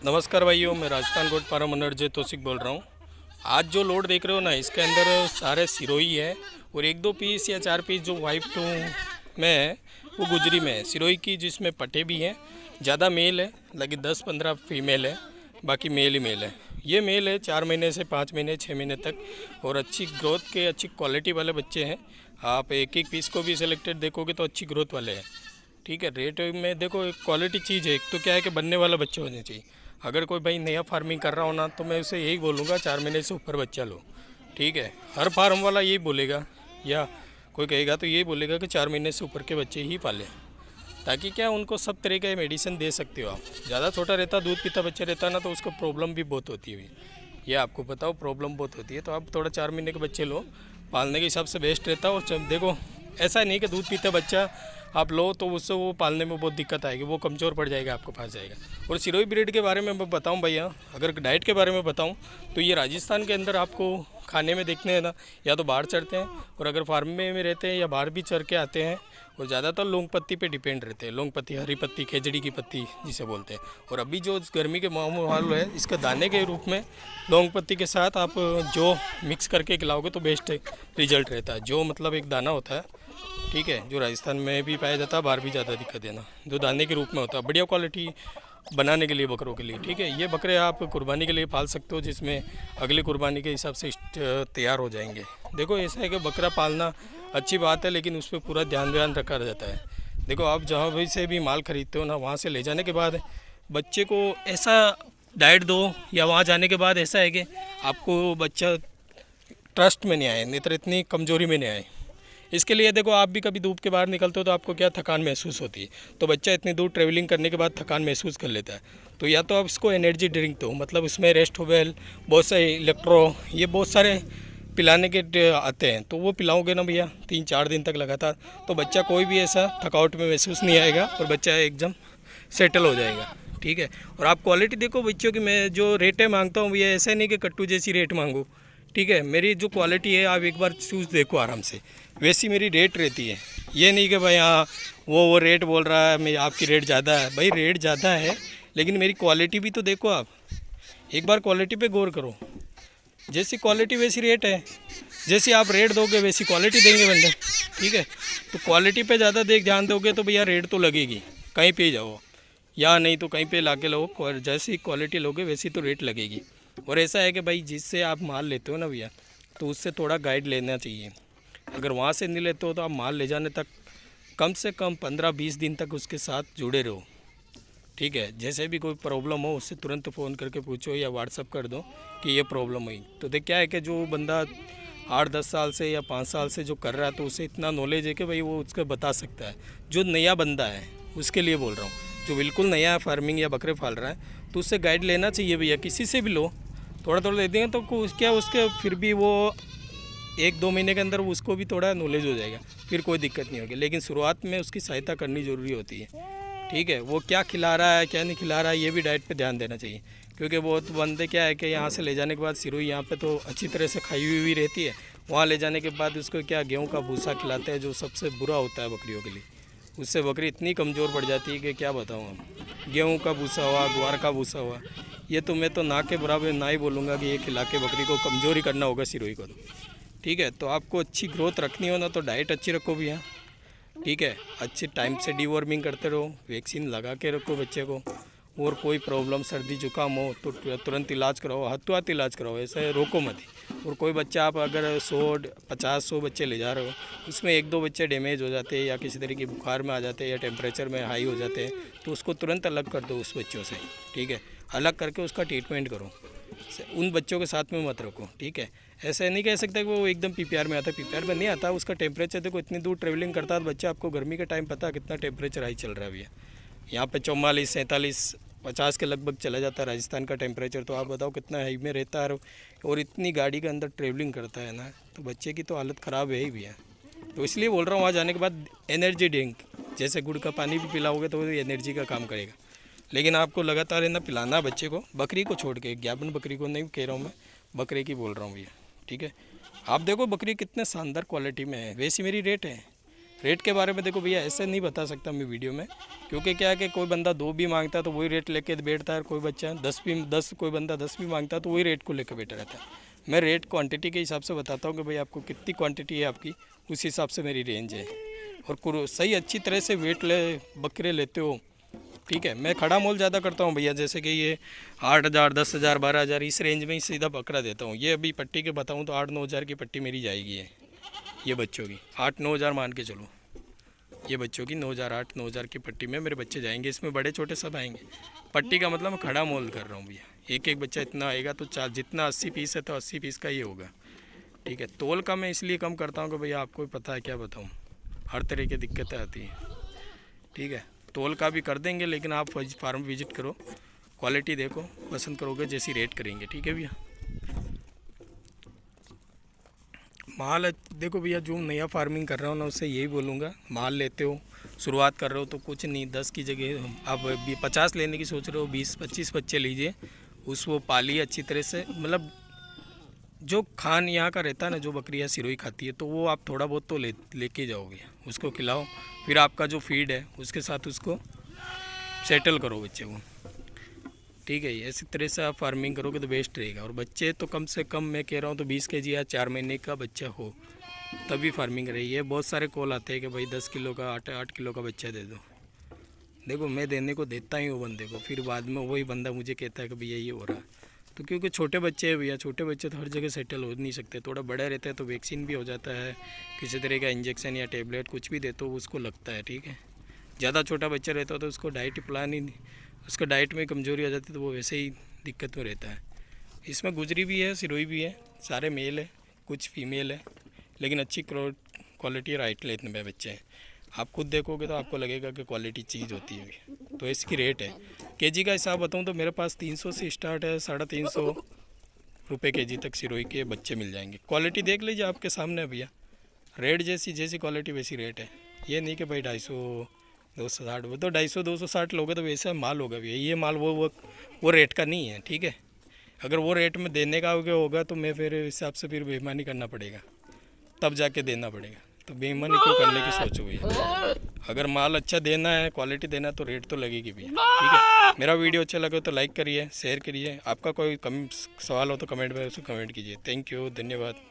नमस्कार भाइयों, मैं राजस्थान गोट फार्म ओनर जय तोसिक बोल रहा हूँ। आज जो लोड देख रहे हो ना, इसके अंदर सारे सिरोही है और एक दो पीस या चार पीस जो वाइफ टू में है वो गुजरी में है सिरोही की, जिसमें पट्टे भी हैं। ज़्यादा मेल है, लेकिन 10-15 फीमेल है, बाकी मेल ही मेल है। ये मेल है 4 महीने से 5 महीने 6 महीने तक और अच्छी ग्रोथ के अच्छी क्वालिटी वाले बच्चे हैं। आप एक एक पीस को भी सिलेक्टेड देखोगे तो अच्छी ग्रोथ वाले हैं। ठीक है, रेट में देखो, एक क्वालिटी चीज़ है। एक तो क्या है कि बनने वाला बच्चा होना चाहिए। अगर कोई भाई नया फार्मिंग कर रहा हो ना, तो मैं उसे यही बोलूँगा 4 महीने से ऊपर बच्चा लो। ठीक है, हर फार्म वाला यही बोलेगा या कोई कहेगा तो यही बोलेगा कि 4 महीने से ऊपर के बच्चे ही पालें, ताकि क्या उनको सब तरह का मेडिसिन दे सकते हो आप। ज़्यादा छोटा रहता, दूध पीता बच्चा रहता ना, तो उसको प्रॉब्लम भी बहुत होती है। ये आपको बताओ, प्रॉब्लम बहुत होती है। तो आप थोड़ा 4 महीने के बच्चे लो, पालने के हिसाब से बेस्ट रहता है। और देखो, ऐसा नहीं कि दूध पीता बच्चा आप लो तो उससे वो पालने में बहुत दिक्कत आएगी, वो कमज़ोर पड़ जाएगा, आपको फंस जाएगा। और सिरोही ब्रीड के बारे में मैं बताऊं भैया, अगर डाइट के बारे में बताऊं तो ये राजस्थान के अंदर आपको खाने में देखने हैं ना, या तो बाहर चरते हैं, और अगर फार्म में रहते हैं या बाहर भी चर के आते हैं। और ज़्यादातर लौंग पत्ती पे डिपेंड रहते हैं। लौंग पत्ती, हरी पत्ती, खेजड़ी की पत्ती जिसे बोलते हैं। और अभी जो गर्मी के माहौल है, इसका दाने के रूप में लौंग पत्ती के साथ आप जो मिक्स करके खिलाओगे तो बेस्ट रिजल्ट रहता है। जो मतलब एक दाना होता है, ठीक है, जो राजस्थान में भी पाया जाता है, बाहर भी ज़्यादा दिक्कत है ना, जो दाने के रूप में होता है, बढ़िया क्वालिटी बनाने के लिए बकरों के लिए। ठीक है, ये बकरे आप कुर्बानी के लिए पाल सकते हो, जिसमें अगली कुर्बानी के हिसाब से तैयार हो जाएंगे। देखो, ऐसा है कि बकरा पालना अच्छी बात है, लेकिन उस पर पूरा ध्यान रखा जाता है। देखो, आप जहाँ भी से भी माल खरीदते हो ना, वहाँ से ले जाने के बाद बच्चे को ऐसा डाइट दो, या वहाँ जाने के बाद ऐसा है कि आपको बच्चा ट्रस्ट में नहीं आए, नहीं तो इतनी कमज़ोरी में नहीं आए। इसके लिए देखो, आप भी कभी धूप के बाहर निकलते हो तो आपको क्या थकान महसूस होती है। तो बच्चा इतनी दूर ट्रैवलिंग करने के बाद थकान महसूस कर लेता है। तो या तो आप इसको एनर्जी ड्रिंक दो, मतलब उसमें रेस्ट होवेल, बहुत सारे इलेक्ट्रो, ये बहुत सारे पिलाने के आते हैं। तो वो पिलाओगे ना भैया 3-4 दिन तक लगातार, तो बच्चा कोई भी ऐसा थकावट में महसूस नहीं आएगा और बच्चा एकदम सेटल हो जाएगा। ठीक है, और आप क्वालिटी देखो बच्चों की। मैं जो रेटें मांगता हूँ भैया, ऐसा नहीं कि कट्टू जैसी रेट मांगू। ठीक है, मेरी जो क्वालिटी है आप एक बार चूज़ देखो आराम से, वैसी मेरी रेट रहती है। ये नहीं कि भाई हाँ वो रेट बोल रहा है, मैं आपकी रेट ज़्यादा है। भाई रेट ज़्यादा है, लेकिन मेरी क्वालिटी भी तो देखो। आप एक बार क्वालिटी पे गौर करो। जैसी क्वालिटी वैसी रेट है, जैसी आप रेट दोगे वैसी क्वालिटी देंगे बंदे। ठीक है, तो क्वालिटी पे ज़्यादा ध्यान दोगे तो भैया रेट तो लगेगी, कहीं पे जाओ, या नहीं तो कहीं पे ला के लो। जैसी क्वालिटी लोगे वैसी तो रेट लगेगी। और ऐसा है कि भाई जिससे आप माल लेते हो ना भैया, तो उससे थोड़ा गाइड लेना चाहिए। अगर वहाँ से नहीं लेते हो तो आप माल ले जाने तक कम से कम 15-20 दिन तक उसके साथ जुड़े रहो। ठीक है, जैसे भी कोई प्रॉब्लम हो उससे तुरंत फ़ोन करके पूछो या व्हाट्सअप कर दो कि ये प्रॉब्लम हुई। तो देख क्या है कि जो बंदा 8-10 साल से या 5 साल से जो कर रहा है, तो उसे इतना नॉलेज है कि भाई वो उसको बता सकता है। जो नया बंदा है उसके लिए बोल रहा हूँ, जो बिल्कुल नया फार्मिंग या बकरे पाल रहा है, तो उससे गाइड लेना चाहिए भैया। किसी से भी लो, थोड़ा थोड़ा दे देंगे तो क्या उसके फिर भी वो 1-2 महीने के अंदर उसको भी थोड़ा नॉलेज हो जाएगा, फिर कोई दिक्कत नहीं होगी। लेकिन शुरुआत में उसकी सहायता करनी ज़रूरी होती है। ठीक है, वो क्या खिला रहा है क्या नहीं खिला रहा है, ये भी डाइट पे ध्यान देना चाहिए। क्योंकि बहुत बंदे क्या है कि यहाँ से ले जाने के बाद सिरोही यहाँ पे तो अच्छी तरह से खाई हुई रहती है, वहाँ ले जाने के बाद उसको क्या गेहूँ का भूसा खिलाते हैं, जो सबसे बुरा होता है बकरियों के लिए। उससे बकरी इतनी कमज़ोर पड़ जाती है कि क्या बताऊँ हम। गेहूँ का भूसा हुआ, ग्वार का भूसा हुआ, ये तो मैं तो ना के बराबर ना ही बोलूँगा कि ये खिला के बकरी को कमज़ोरी करना होगा सिरोही को। तो ठीक है, तो आपको अच्छी ग्रोथ रखनी हो ना, तो डाइट अच्छी रखो भैया। ठीक है, अच्छे टाइम से डीवॉर्मिंग करते रहो, वैक्सीन लगा के रखो बच्चे को। और कोई प्रॉब्लम सर्दी जुकाम हो तो तुरंत इलाज कराओ, हाथों-हाथ इलाज कराओ, ऐसे रोको मत। और कोई बच्चा आप अगर 100-50-100 बच्चे ले जा रहे हो, उसमें 1-2 बच्चे डैमेज हो जाते हैं या किसी तरीके की बुखार में आ जाते हैं या टेम्परेचर में हाई हो जाते हैं, तो उसको तुरंत अलग कर दो उस बच्चों से। ठीक है, अलग करके उसका ट्रीटमेंट करो, उन बच्चों के साथ में मत रखो। ठीक है, ऐसे नहीं कह सकता कि वो एकदम पीपीआर में आता है, पीपीआर में नहीं आता। उसका टेम्परेचर देखो, इतनी दूर ट्रैवलिंग करता है बच्चा। आपको गर्मी के टाइम पता है कितना टेम्परेचर हाई चल रहा है भैया, यहाँ पे 44, 47, 50 के लगभग चला जाता है राजस्थान का टेम्परेचर। तो आप बताओ कितना हाई में रहता है, और इतनी गाड़ी के अंदर ट्रैवलिंग करता है ना, तो बच्चे की तो हालत ख़राब है ही भैया। तो इसलिए बोल रहा हूँ, वहाँ जाने के बाद एनर्जी ड्रिंक, जैसे गुड़ का पानी भी पिलाओगे तो वो एनर्जी का काम करेगा। लेकिन आपको लगातार है ना पिलाना बच्चे को, बकरी को छोड़ के। ज्ञापन बकरी को नहीं कह रहा हूँ मैं, बकरे की बोल रहा हूँ भैया। ठीक है, आप देखो बकरी कितने शानदार क्वालिटी में है, वैसी मेरी रेट है। रेट के बारे में देखो भैया ऐसे नहीं बता सकता मैं वीडियो में, क्योंकि क्या है कि कोई बंदा 2 भी मांगता है तो वही रेट लेके बैठता है, कोई बच्चा 10 कोई बंदा 10 भी मांगता है तो वही रेट को लेकर बैठा रहता है। मैं रेट क्वांटिटी के हिसाब से बताता हूँ कि भाई आपको कितनी क्वांटिटी है आपकी, उस हिसाब से मेरी रेंज है। और सही अच्छी तरह से वेट बकरे लेते हो, ठीक है। मैं खड़ा मोल ज़्यादा करता हूँ भैया, जैसे कि ये 8,000 10,000 12,000 इस रेंज में ही सीधा बकरा देता हूँ। ये अभी पट्टी के बताऊँ तो 8-9 हज़ार की पट्टी मेरी जाएगी है, ये बच्चों की 8-9 हज़ार मान के चलो। ये बच्चों की 8-9 हज़ार की पट्टी में मेरे बच्चे जाएंगे, इसमें बड़े छोटे सब आएंगे। पट्टी का मतलब मैं खड़ा मोल कर रहा हूँ भैया, एक एक बच्चा इतना आएगा तो जितना 80 पीस है तो 80 पीस का ये होगा, ठीक है। तोल का मैं इसलिए कम करता हूँ कि भैया आपको भी पता है, क्या बताऊँ, हर तरह की दिक्कतें आती हैं, ठीक है। तोल का भी कर देंगे, लेकिन आप फार्म विजिट करो, क्वालिटी देखो, पसंद करोगे जैसी रेट करेंगे, ठीक है भैया। माल देखो भैया, जो नया फार्मिंग कर रहा हूँ ना उससे यही बोलूँगा, माल लेते हो, शुरुआत कर रहे हो तो कुछ नहीं, 10 की जगह आप 50 लेने की सोच रहे हो, 20-25 बच्चे लीजिए, उसको पालिए अच्छी तरह से। मतलब जो खान यहाँ का रहता है ना, जो बकरियाँ सिरोही खाती है, तो वो आप थोड़ा बहुत तो लेके जाओगे, उसको खिलाओ, फिर आपका जो फीड है उसके साथ उसको सेटल करो बच्चे को, ठीक है। इसी तरह से आप फार्मिंग करोगे तो बेस्ट रहेगा। और बच्चे तो कम से कम मैं कह रहा हूँ तो 20 kg या 4 महीने का बच्चा हो तभी फार्मिंग रही है। बहुत सारे कॉल आते हैं कि भाई 10 किलो का 8 किलो का बच्चा दे दो। देखो मैं देने को देता ही हूँ बंदे को, फिर बाद में वही बंदा मुझे कहता है कि भैया ये हो रहा है, तो क्योंकि छोटे बच्चे हैं भैया, छोटे बच्चे तो हर जगह सेटल हो नहीं सकते, थोड़ा बड़ा रहता है तो वैक्सीन भी हो जाता है, किसी तरह का इंजेक्शन या टेबलेट कुछ भी दे तो उसको लगता है, ठीक है। ज़्यादा छोटा बच्चा रहता है तो उसको डाइट प्लान ही, उसका डाइट में कमज़ोरी आ जाती है तो वो वैसे ही दिक्कत में रहता है। इसमें गुजरी भी है, सिरोही भी है, सारे मेल है, कुछ फीमेल है, लेकिन अच्छी क्वालिटी राइट ले इतने बच्चे हैं। आप खुद देखोगे तो आपको लगेगा कि क्वालिटी चीज़ होती है। तो इसकी रेट है, केजी का हिसाब बताऊँ तो मेरे पास 300 से स्टार्ट है, 350 रुपये केजी तक सिरोही के बच्चे मिल जाएंगे। क्वालिटी देख लीजिए आपके सामने है भैया, रेट जैसी जैसी क्वालिटी वैसी रेट है। ये नहीं कि भाई 250 260, वो तो 250 260 लोगे तो वैसा माल होगा भैया, ये माल वो रेट का नहीं है, ठीक है। अगर वो रेट में देने का होगा तो मैं फिर हिसाब से फिर बेईमानी करना पड़ेगा, तब जाके देना पड़ेगा। तो बेईमानी क्यों करने की सोचो भैया, अगर माल अच्छा देना है, क्वालिटी देना है तो रेट तो लगेगी भैया, ठीक है। मेरा वीडियो अच्छा लगे तो लाइक करिए, शेयर करिए, आपका कोई सवाल हो तो कमेंट में उसको कमेंट कीजिए। थैंक यू, धन्यवाद।